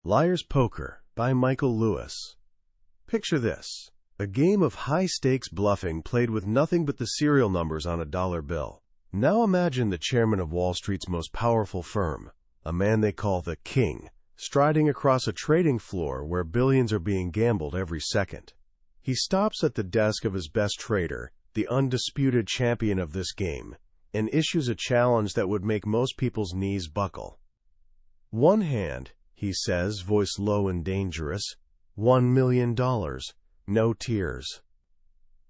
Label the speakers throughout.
Speaker 1: Liar's Poker by Michael Lewis. Picture this: a game of high-stakes bluffing played with nothing but the serial numbers on a dollar bill. Now imagine the chairman of Wall Street's most powerful firm, a man they call the King, striding across a trading floor where billions are being gambled every second. He stops at the desk of his best trader, the undisputed champion of this game, and issues a challenge that would make most people's knees buckle. "One hand," he says, voice low and dangerous. $1 million. No tears.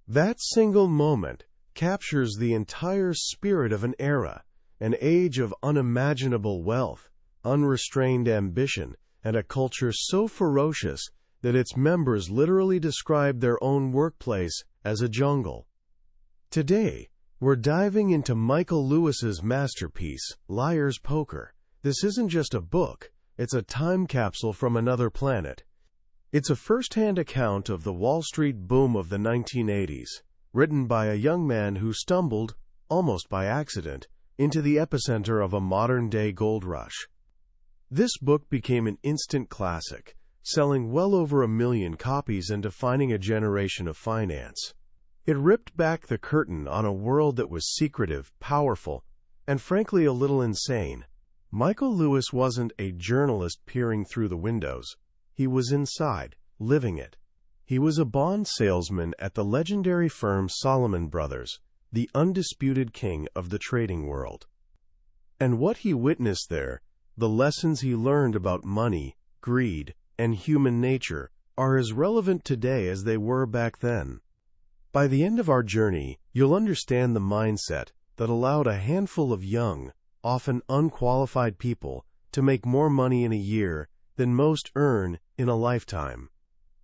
Speaker 1: That single moment captures the entire spirit of an era, an age of unimaginable wealth, unrestrained ambition, and a culture so ferocious that its members literally describe their own workplace as a jungle. Today, we're diving into Michael Lewis's masterpiece, Liar's Poker. This isn't just a book, it's a time capsule from another planet. It's a first-hand account of the Wall Street boom of the 1980s, written by a young man who stumbled, almost by accident, into the epicenter of a modern-day gold rush. This book became an instant classic, selling well over 1 million copies and defining a generation of finance. It ripped back the curtain on a world that was secretive, powerful, and frankly a little insane. Michael Lewis wasn't a journalist peering through the windows. He was inside, living it. He was a bond salesman at the legendary firm Salomon Brothers, the undisputed king of the trading world. And what he witnessed there, the lessons he learned about money, greed, and human nature, are as relevant today as they were back then. By the end of our journey, you'll understand the mindset that allowed a handful of young, often unqualified people to make more money in a year than most earn in a lifetime.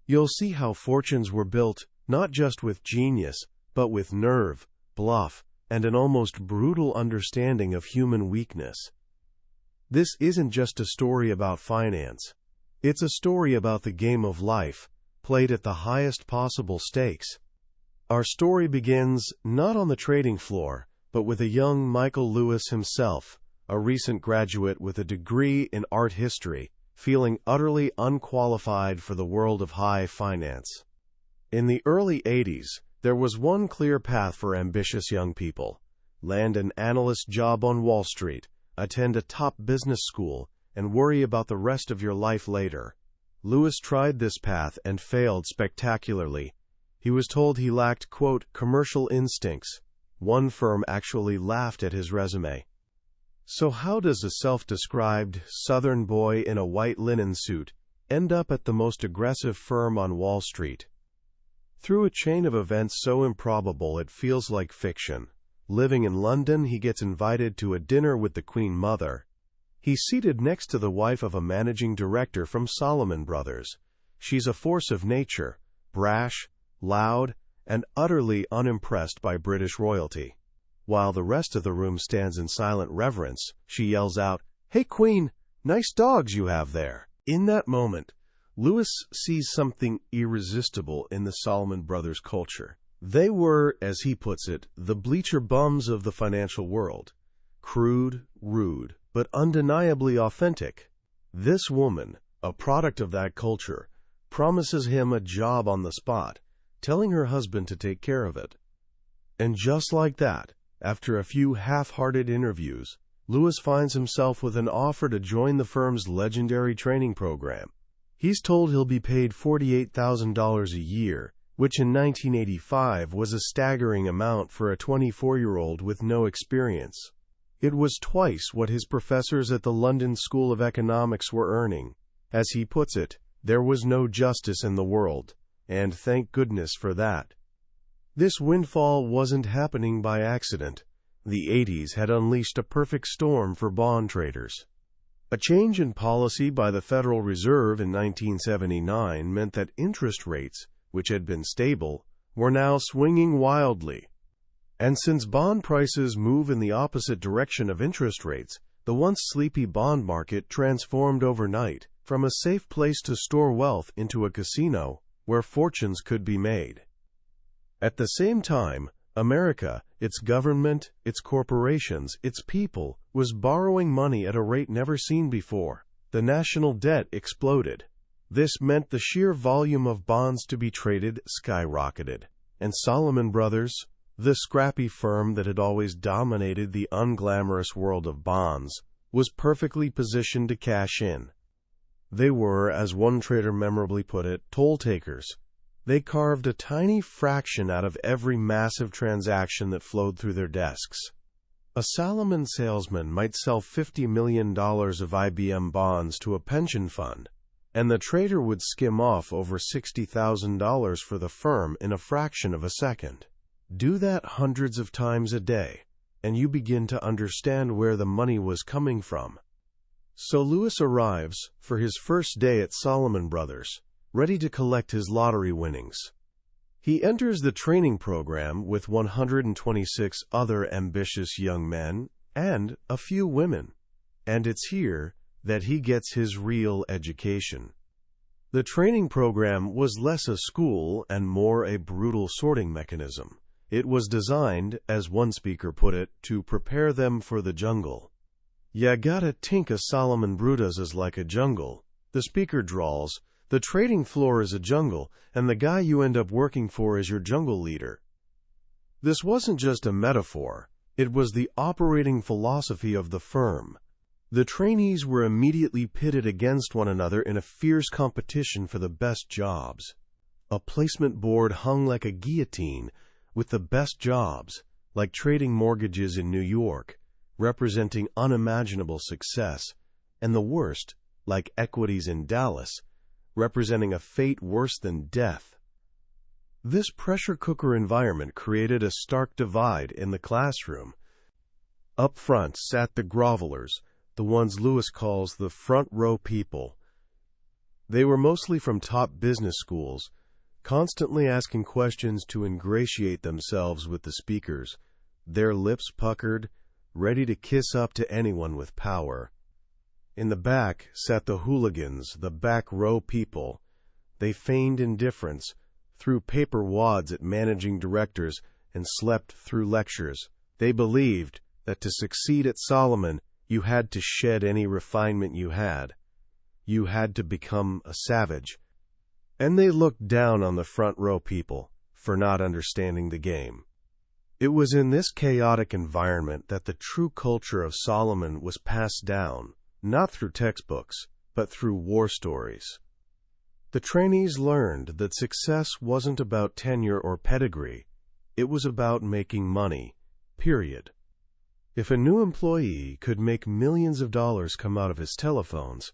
Speaker 1: You'll see how fortunes were built not just with genius, but with nerve, bluff, and an almost brutal understanding of human weakness. This isn't just a story about finance. It's a story about the game of life, played at the highest possible stakes. Our story begins not on the trading floor, but with a young Michael Lewis himself, a recent graduate with a degree in art history, feeling utterly unqualified for the world of high finance. In the early 80s, there was one clear path for ambitious young people: land an analyst job on Wall Street, attend a top business school, and worry about the rest of your life later. Lewis tried this path and failed spectacularly. He was told he lacked, quote, commercial instincts. One firm actually laughed at his resume. So how does a self-described Southern boy in a white linen suit end up at the most aggressive firm on Wall Street? Through a chain of events so improbable it feels like fiction. Living in London, he gets invited to a dinner with the Queen Mother. He's seated next to the wife of a managing director from Salomon Brothers. She's a force of nature, brash, loud, and utterly unimpressed by British royalty. While the rest of the room stands in silent reverence, she yells out, "Hey Queen, nice dogs you have there." In that moment, Lewis sees something irresistible in the Salomon Brothers culture. They were, as he puts it, the bleacher bums of the financial world. Crude, rude, but undeniably authentic. This woman, a product of that culture, promises him a job on the spot, telling her husband to take care of it. And just like that, after a few half-hearted interviews, Lewis finds himself with an offer to join the firm's legendary training program. He's told he'll be paid $48,000 a year, which in 1985 was a staggering amount for a 24-year-old with no experience. It was twice what his professors at the London School of Economics were earning. As he puts it, there was no justice in the world, and thank goodness for that. This windfall wasn't happening by accident. The 80s had unleashed a perfect storm for bond traders. A change in policy by the Federal Reserve in 1979 meant that interest rates, which had been stable, were now swinging wildly. And since bond prices move in the opposite direction of interest rates, the once sleepy bond market transformed overnight, from a safe place to store wealth into a casino where fortunes could be made. At the same time, America, its government, its corporations, its people, was borrowing money at a rate never seen before. The national debt exploded. This meant the sheer volume of bonds to be traded skyrocketed, and Salomon Brothers, the scrappy firm that had always dominated the unglamorous world of bonds, was perfectly positioned to cash in. They were, as one trader memorably put it, toll takers. They carved a tiny fraction out of every massive transaction that flowed through their desks. A Salomon salesman might sell $50 million of IBM bonds to a pension fund, and the trader would skim off over $60,000 for the firm in a fraction of a second. Do that hundreds of times a day, and you begin to understand where the money was coming from. So Lewis arrives for his first day at Salomon Brothers, ready to collect his lottery winnings. He enters the training program with 126 other ambitious young men and a few women, and it's here that he gets his real education. The training program was less a school and more a brutal sorting mechanism. It was designed, as one speaker put it, to prepare them for the jungle. "Ya gotta think a Salomon Brothers is like a jungle," the speaker drawls. "The trading floor is a jungle, and the guy you end up working for is your jungle leader." This wasn't just a metaphor, it was the operating philosophy of the firm. The trainees were immediately pitted against one another in a fierce competition for the best jobs. A placement board hung like a guillotine, with the best jobs, like trading mortgages in New York, representing unimaginable success, and the worst, like equities in Dallas, representing a fate worse than death. This pressure cooker environment created a stark divide in the classroom. Up front sat the grovelers, the ones Lewis calls the front row people. They were mostly from top business schools, constantly asking questions to ingratiate themselves with the speakers, their lips puckered, ready to kiss up to anyone with power. In the back sat the hooligans, the back row people. They feigned indifference, threw paper wads at managing directors, and slept through lectures. They believed that to succeed at Salomon, you had to shed any refinement you had. You had to become a savage. And they looked down on the front row people for not understanding the game. It was in this chaotic environment that the true culture of Salomon was passed down, not through textbooks, but through war stories. The trainees learned that success wasn't about tenure or pedigree. It was about making money, period. If a new employee could make millions of dollars come out of his telephones,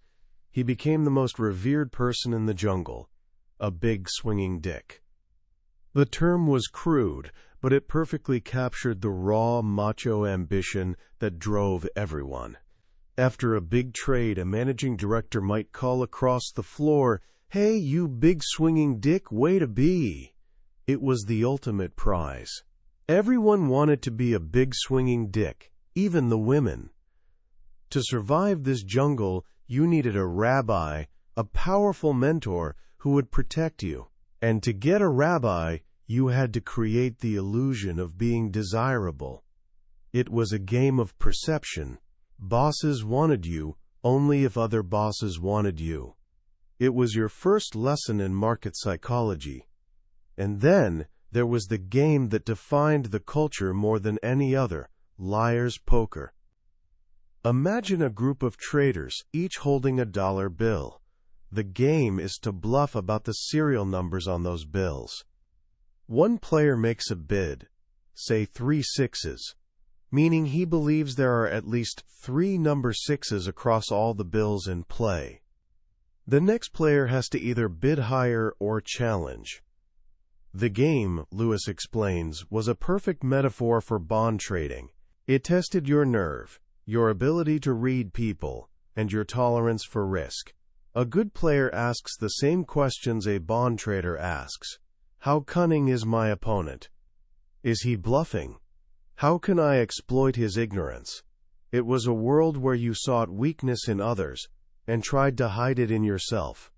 Speaker 1: he became the most revered person in the jungle, a big swinging dick. The term was crude, but it perfectly captured the raw, macho ambition that drove everyone. After a big trade, a managing director might call across the floor, "Hey, you big swinging dick, way to be!" It was the ultimate prize. Everyone wanted to be a big swinging dick, even the women. To survive this jungle, you needed a rabbi, a powerful mentor who would protect you. And to get a rabbi, you had to create the illusion of being desirable. It was a game of perception. Bosses wanted you only if other bosses wanted you. It was your first lesson in market psychology. And then there was the game that defined the culture more than any other, liar's poker. Imagine a group of traders, each holding a dollar bill. The game is to bluff about the serial numbers on those bills. One player makes a bid, say 3 sixes, meaning he believes there are at least 3 number 6s across all the bills in play. The next player has to either bid higher or challenge. The game, Lewis explains, was a perfect metaphor for bond trading. It tested your nerve, your ability to read people, and your tolerance for risk. A good player asks the same questions a bond trader asks. How cunning is my opponent? Is he bluffing? How can I exploit his ignorance? It was a world where you sought weakness in others and tried to hide it in yourself.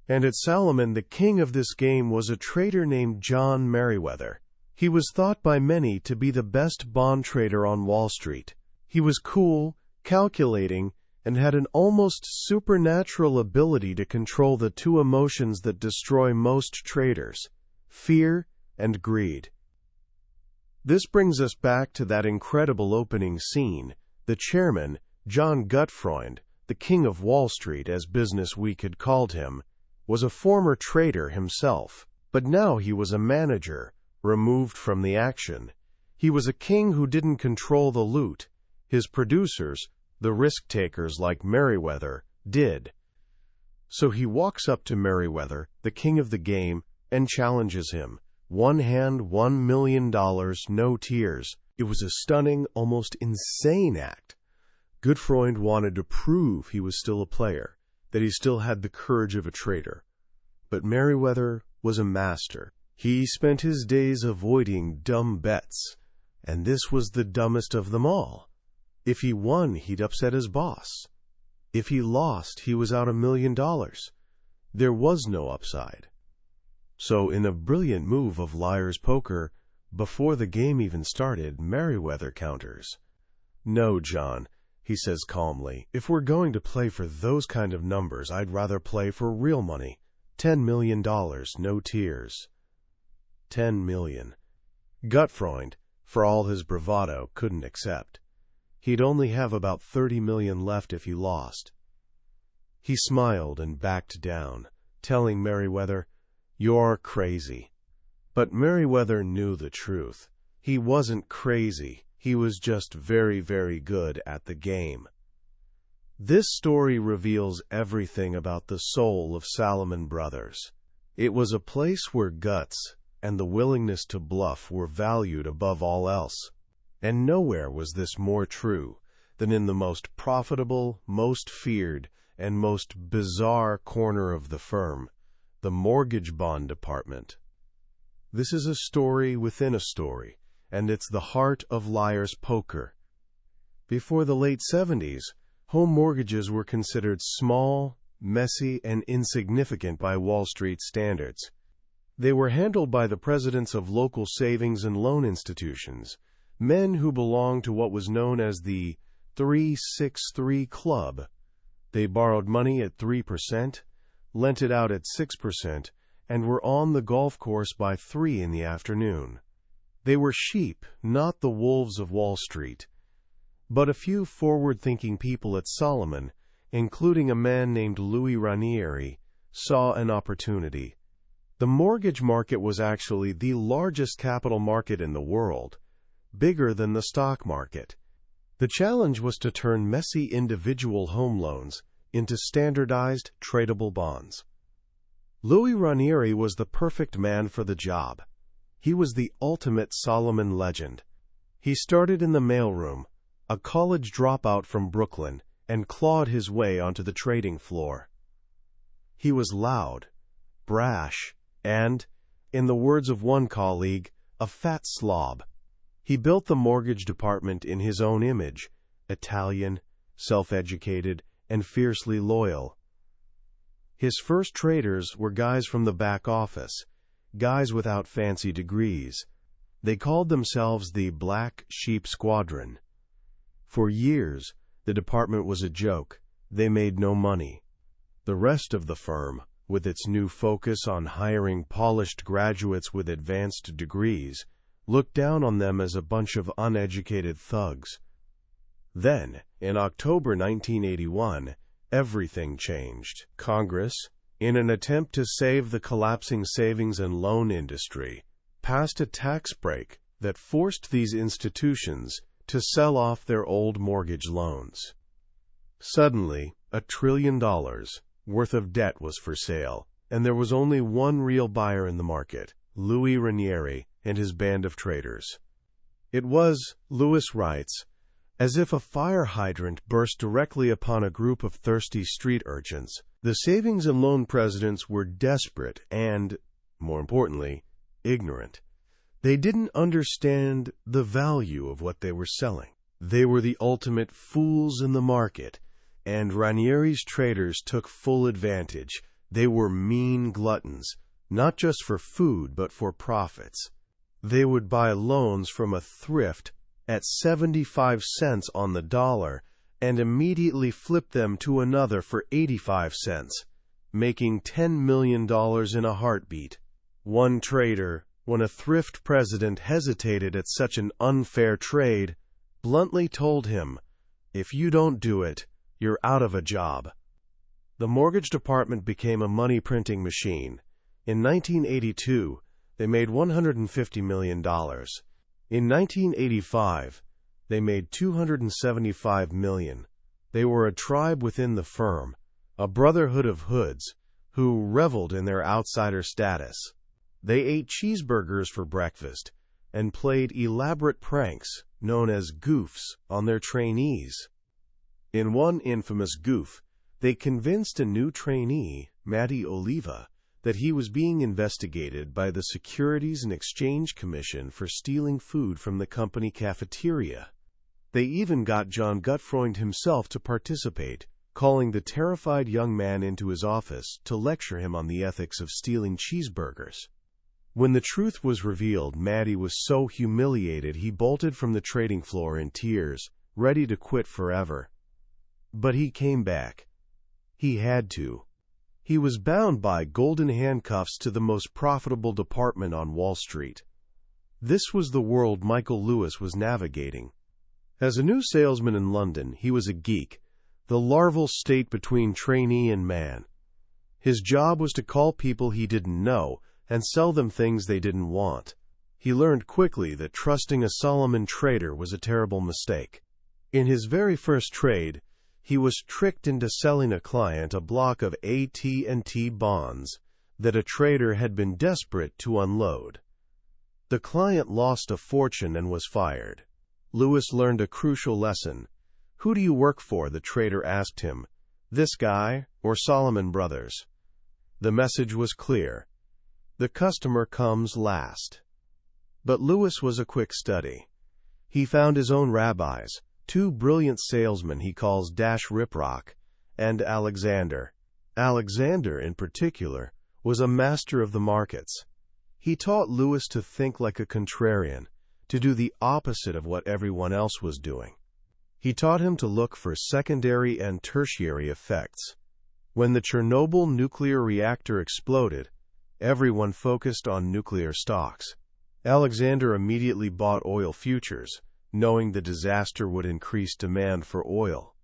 Speaker 1: And at Salomon, the king of this game was a trader named John Merriweather. He was thought by many to be the best bond trader on Wall Street. He was cool, calculating, and had an almost supernatural ability to control the two emotions that destroy most traders: fear and greed. This brings us back to that incredible opening scene. The chairman, John Gutfreund, the King of Wall Street, as Business Week had called him, was a former trader himself, but now he was a manager, removed from the action. He was a king who didn't control the loot. His producers, the risk-takers like Merriweather, did. So he walks up to Merriweather, the king of the game, and challenges him. One hand, $1 million, no tears. It was a stunning, almost insane act. Gutfreund wanted to prove he was still a player, that he still had the courage of a trader. But Merriweather was a master. He spent his days avoiding dumb bets, and this was the dumbest of them all. If he won, he'd upset his boss. If he lost, he was out $1 million. There was no upside. So, in a brilliant move of liar's poker, before the game even started, Merriweather counters. "No, John," he says calmly. "If we're going to play for those kind of numbers, I'd rather play for real money. $10 million, no tears." 10 million. Gutfreund, for all his bravado, couldn't accept. He'd only have about 30 million left if he lost. He smiled and backed down, telling Merriweather, "You're crazy." But Merriweather knew the truth. He wasn't crazy. He was just very, very good at the game. This story reveals everything about the soul of Salomon Brothers. It was a place where guts and the willingness to bluff were valued above all else. And nowhere was this more true than in the most profitable, most feared, and most bizarre corner of the firm, the mortgage bond department. This is a story within a story, and it's the heart of liar's poker. Before the late 70s, home mortgages were considered small, messy, and insignificant by Wall Street standards. They were handled by the presidents of local savings and loan institutions, men who belonged to what was known as the 363 Club. They borrowed money at 3%, lent it out at 6%, and were on the golf course by 3 in the afternoon. They were sheep, not the wolves of Wall Street. But a few forward-thinking people at Salomon, including a man named Louis Ranieri, saw an opportunity. The mortgage market was actually the largest capital market in the world, bigger than the stock market. The challenge was to turn messy individual home loans into standardized, tradable bonds. Louis Ranieri was the perfect man for the job. He was the ultimate Salomon legend. He started in the mailroom, a college dropout from Brooklyn, and clawed his way onto the trading floor. He was loud, brash, and, in the words of one colleague, a fat slob. He built the mortgage department in his own image, Italian, self-educated, and fiercely loyal. His first traders were guys from the back office, guys without fancy degrees. They called themselves the Black Sheep Squadron. For years, the department was a joke. They made no money. The rest of the firm, with its new focus on hiring polished graduates with advanced degrees, looked down on them as a bunch of uneducated thugs. Then, in October 1981, everything changed. Congress, in an attempt to save the collapsing savings and loan industry, passed a tax break that forced these institutions to sell off their old mortgage loans. Suddenly, $1 trillion worth of debt was for sale, and there was only one real buyer in the market, Louis Ranieri and his band of traders. It was, Lewis writes, as if a fire hydrant burst directly upon a group of thirsty street urchins. The savings and loan presidents were desperate and, more importantly, ignorant. They didn't understand the value of what they were selling. They were the ultimate fools in the market, and Ranieri's traders took full advantage. They were mean gluttons, not just for food but for profits. They would buy loans from a thrift at 75 cents on the dollar and immediately flipped them to another for 85 cents, making $10 million in a heartbeat. One trader, when a thrift president hesitated at such an unfair trade, bluntly told him, "If you don't do it, you're out of a job." The mortgage department became a money-printing machine. In 1982, they made $150 million. In 1985, they made $275 million. They were a tribe within the firm, a brotherhood of hoods, who reveled in their outsider status. They ate cheeseburgers for breakfast and played elaborate pranks, known as goofs, on their trainees. In one infamous goof, they convinced a new trainee, Matty Oliva, that he was being investigated by the Securities and Exchange Commission for stealing food from the company cafeteria. They even got John Gutfreund himself to participate, calling the terrified young man into his office to lecture him on the ethics of stealing cheeseburgers. When the truth was revealed, Matty was so humiliated he bolted from the trading floor in tears, ready to quit forever. But he came back. He had to. He was bound by golden handcuffs to the most profitable department on Wall Street. This was the world Michael Lewis was navigating. As a new salesman in London, he was a geek, the larval state between trainee and man. His job was to call people he didn't know and sell them things they didn't want. He learned quickly that trusting a Salomon trader was a terrible mistake. In his very first trade, he was tricked into selling a client a block of AT&T bonds that a trader had been desperate to unload. The client lost a fortune and was fired. Lewis learned a crucial lesson. "Who do you work for?" the trader asked him. "This guy or Salomon Brothers?" The message was clear. The customer comes last. But Lewis was a quick study. He found his own rabbis, two brilliant salesmen he calls Dash Riprock and Alexander. Alexander, in particular, was a master of the markets. He taught Lewis to think like a contrarian, to do the opposite of what everyone else was doing. He taught him to look for secondary and tertiary effects. When the Chernobyl nuclear reactor exploded, everyone focused on nuclear stocks. Alexander immediately bought oil futures, knowing the disaster would increase demand for oil.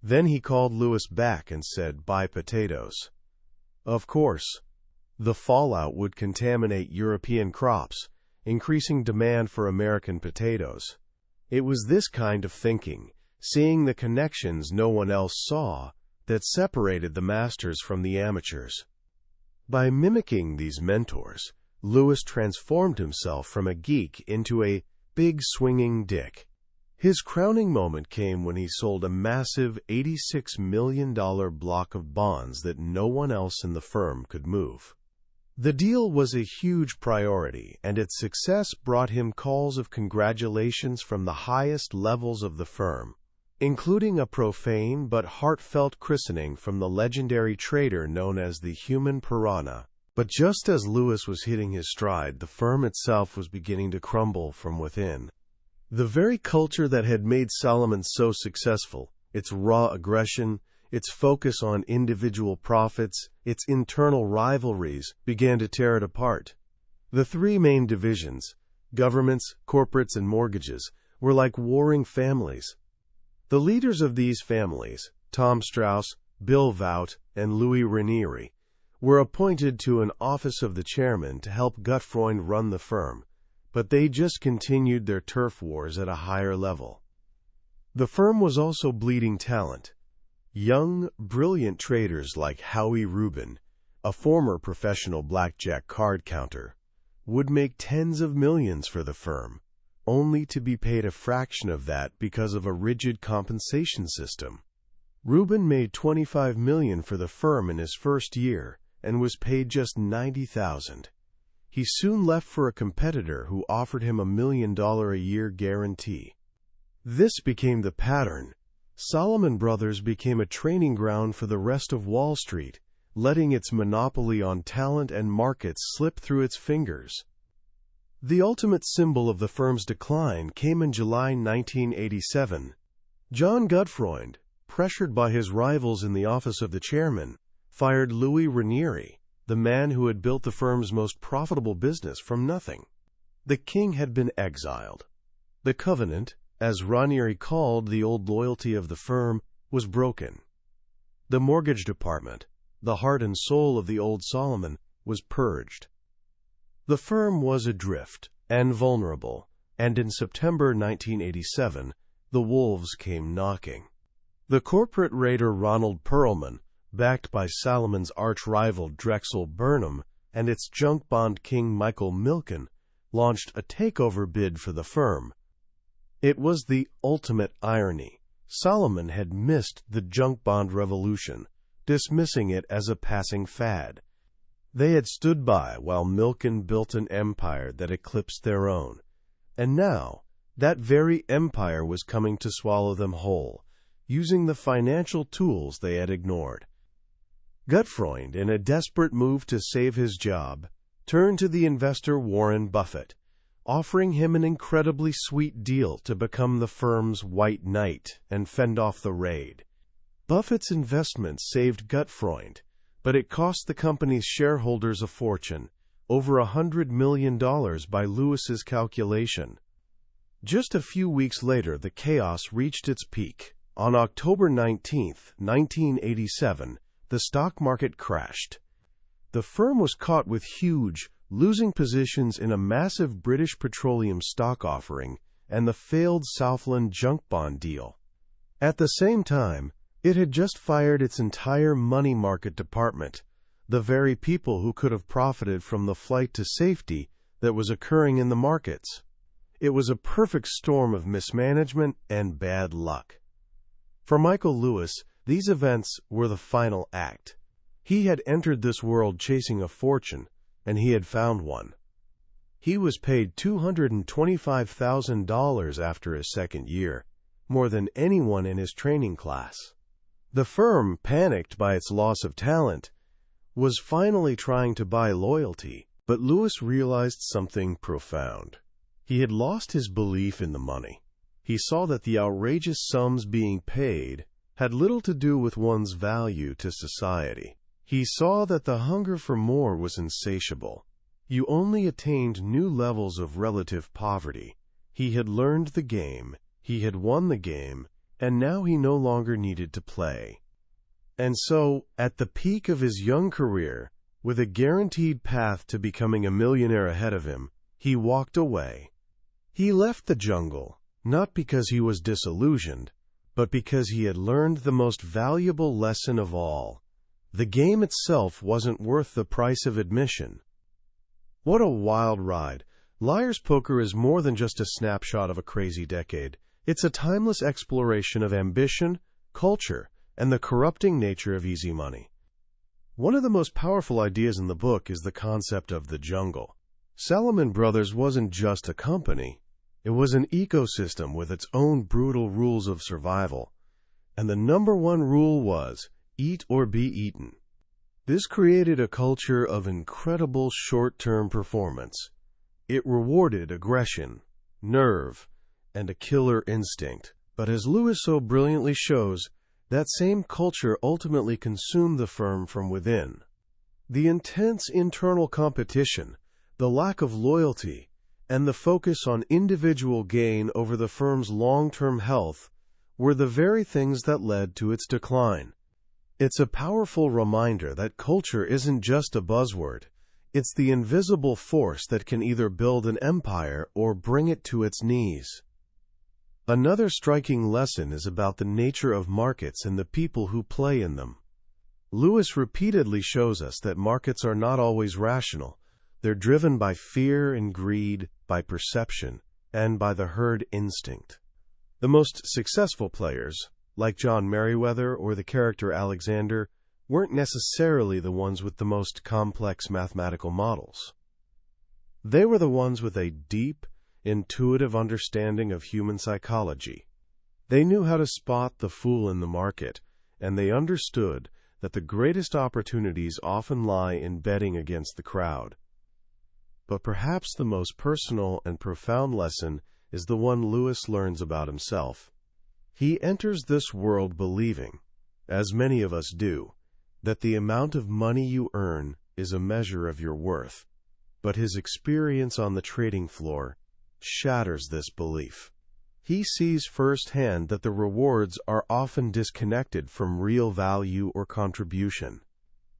Speaker 1: Then he called Lewis back and said, "Buy potatoes." Of course, the fallout would contaminate European crops, increasing demand for American potatoes. It was this kind of thinking, seeing the connections no one else saw, that separated the masters from the amateurs. By mimicking these mentors, Lewis transformed himself from a geek into a big swinging dick. His crowning moment came when he sold a massive $86 million block of bonds that no one else in the firm could move. The deal was a huge priority, and its success brought him calls of congratulations from the highest levels of the firm, including a profane but heartfelt christening from the legendary trader known as the Human Piranha. But just as Lewis was hitting his stride, the firm itself was beginning to crumble from within. The very culture that had made Salomon so successful, its raw aggression, its focus on individual profits, its internal rivalries, began to tear it apart. The three main divisions, governments, corporates, and mortgages, were like warring families. The leaders of these families, Tom Strauss, Bill Vout, and Louis Ranieri, were appointed to an office of the chairman to help Gutfreund run the firm, but they just continued their turf wars at a higher level. The firm was also bleeding talent. Young, brilliant traders like Howie Rubin, a former professional blackjack card counter, would make tens of millions for the firm, only to be paid a fraction of that because of a rigid compensation system. Rubin made $25 million for the firm in his first year and was paid just $90,000. He soon left for a competitor who offered him $1 million a year guarantee. This became the pattern. Salomon Brothers became a training ground for the rest of Wall Street, letting its monopoly on talent and markets slip through its fingers. The ultimate symbol of the firm's decline came in July 1987. John Gutfreund, pressured by his rivals in the office of the chairman, fired Louis Ranieri, the man who had built the firm's most profitable business from nothing. The king had been exiled. The covenant, as Ranieri called the old loyalty of the firm, was broken. The mortgage department, the heart and soul of the old Salomon, was purged. The firm was adrift and vulnerable, and in September 1987, the wolves came knocking. The corporate raider Ronald Perelman, backed by Salomon's arch-rival Drexel Burnham and its junk bond king Michael Milken, launched a takeover bid for the firm. It was the ultimate irony. Salomon had missed the junk bond revolution, dismissing it as a passing fad. They had stood by while Milken built an empire that eclipsed their own, and now that very empire was coming to swallow them whole, using the financial tools they had ignored. Gutfreund, in a desperate move to save his job, turned to the investor Warren Buffett, offering him an incredibly sweet deal to become the firm's white knight and fend off the raid. Buffett's investment saved Gutfreund, but it cost the company's shareholders a fortune, over $100 million by Lewis's calculation. Just a few weeks later, the chaos reached its peak. On October 19, 1987, the stock market crashed. The firm was caught with huge, losing positions in a massive British Petroleum stock offering and the failed Southland junk bond deal. At the same time, it had just fired its entire money market department, the very people who could have profited from the flight to safety that was occurring in the markets. It was a perfect storm of mismanagement and bad luck. For Michael Lewis, these events were the final act. He had entered this world chasing a fortune, and he had found one. He was paid $225,000 after his second year, more than anyone in his training class. The firm, panicked by its loss of talent, was finally trying to buy loyalty, but Lewis realized something profound. He had lost his belief in the money. He saw that the outrageous sums being paid had little to do with one's value to society. He saw that the hunger for more was insatiable. You only attained new levels of relative poverty. He had learned the game, he had won the game, and now he no longer needed to play. And so, at the peak of his young career, with a guaranteed path to becoming a millionaire ahead of him, he walked away. He left the jungle, not because he was disillusioned, but because he had learned the most valuable lesson of all. The game itself wasn't worth the price of admission. What a wild ride. Liar's Poker is more than just a snapshot of a crazy decade. It's a timeless exploration of ambition, culture, and the corrupting nature of easy money. One of the most powerful ideas in the book is the concept of the jungle. Salomon Brothers wasn't just a company. It was an ecosystem with its own brutal rules of survival. And the number one rule was, eat or be eaten. This created a culture of incredible short-term performance. It rewarded aggression, nerve, and a killer instinct. But as Lewis so brilliantly shows, that same culture ultimately consumed the firm from within. The intense internal competition, the lack of loyalty, and the focus on individual gain over the firm's long-term health were the very things that led to its decline. It's a powerful reminder that culture isn't just a buzzword. It's the invisible force that can either build an empire or bring it to its knees. Another striking lesson is about the nature of markets and the people who play in them. Lewis repeatedly shows us that markets are not always rational. They're driven by fear and greed, by perception, and by the herd instinct. The most successful players, like John Merriweather or the character Alexander, weren't necessarily the ones with the most complex mathematical models. They were the ones with a deep, intuitive understanding of human psychology. They knew how to spot the fool in the market, and they understood that the greatest opportunities often lie in betting against the crowd. But perhaps the most personal and profound lesson is the one Lewis learns about himself. He enters this world believing, as many of us do, that the amount of money you earn is a measure of your worth. But his experience on the trading floor shatters this belief. He sees firsthand that the rewards are often disconnected from real value or contribution.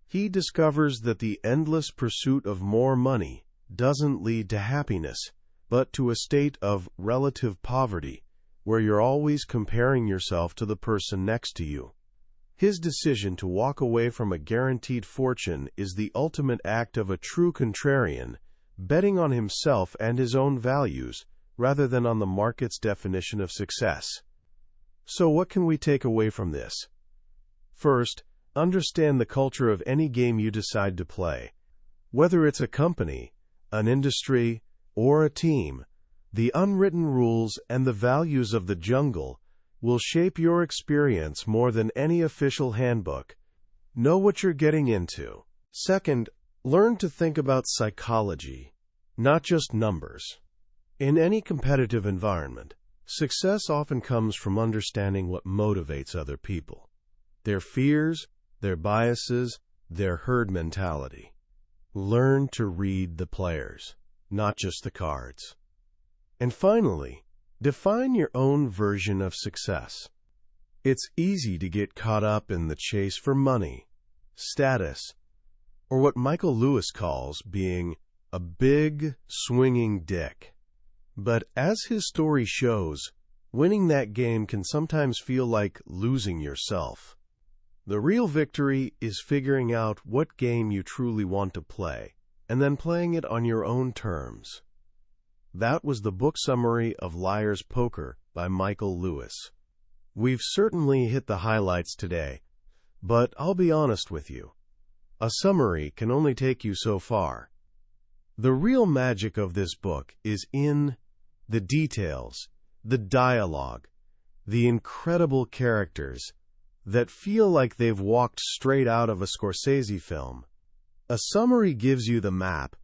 Speaker 1: He discovers that the endless pursuit of more money doesn't lead to happiness, but to a state of relative poverty, where you're always comparing yourself to the person next to you. His decision to walk away from a guaranteed fortune is the ultimate act of a true contrarian, betting on himself and his own values rather than on the market's definition of success. So what can we take away from this? First, understand the culture of any game you decide to play. Whether it's a company, an industry, or a team, the unwritten rules and the values of the jungle will shape your experience more than any official handbook. Know what you're getting into. Second, learn to think about psychology, not just numbers. In any competitive environment, success often comes from understanding what motivates other people, their fears, their biases, their herd mentality. Learn to read the players, not just the cards. And finally, define your own version of success. It's easy to get caught up in the chase for money, status, or what Michael Lewis calls being a big, swinging dick. But as his story shows, winning that game can sometimes feel like losing yourself. The real victory is figuring out what game you truly want to play, and then playing it on your own terms. That was the book summary of Liar's Poker by Michael Lewis. We've certainly hit the highlights today, but I'll be honest with you. A summary can only take you so far. The real magic of this book is in the details, the dialogue, the incredible characters that feel like they've walked straight out of a Scorsese film. A summary gives you the map,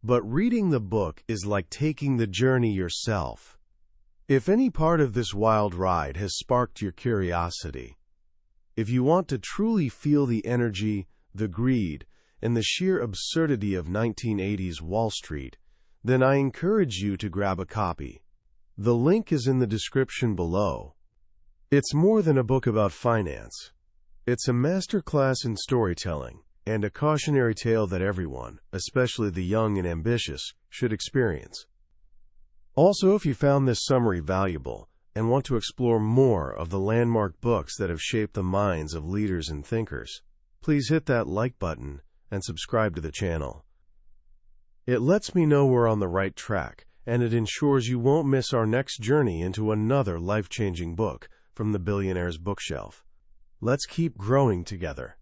Speaker 1: but reading the book is like taking the journey yourself. If any part of this wild ride has sparked your curiosity, if you want to truly feel the energy, the greed, and the sheer absurdity of 1980s Wall Street, then I encourage you to grab a copy. The link is in the description below. It's more than a book about finance. It's a masterclass in storytelling and a cautionary tale that everyone, especially the young and ambitious, should experience. Also, if you found this summary valuable and want to explore more of the landmark books that have shaped the minds of leaders and thinkers, please hit that like button and subscribe to the channel. It lets me know we're on the right track, and it ensures you won't miss our next journey into another life-changing book from the billionaire's bookshelf. Let's keep growing together.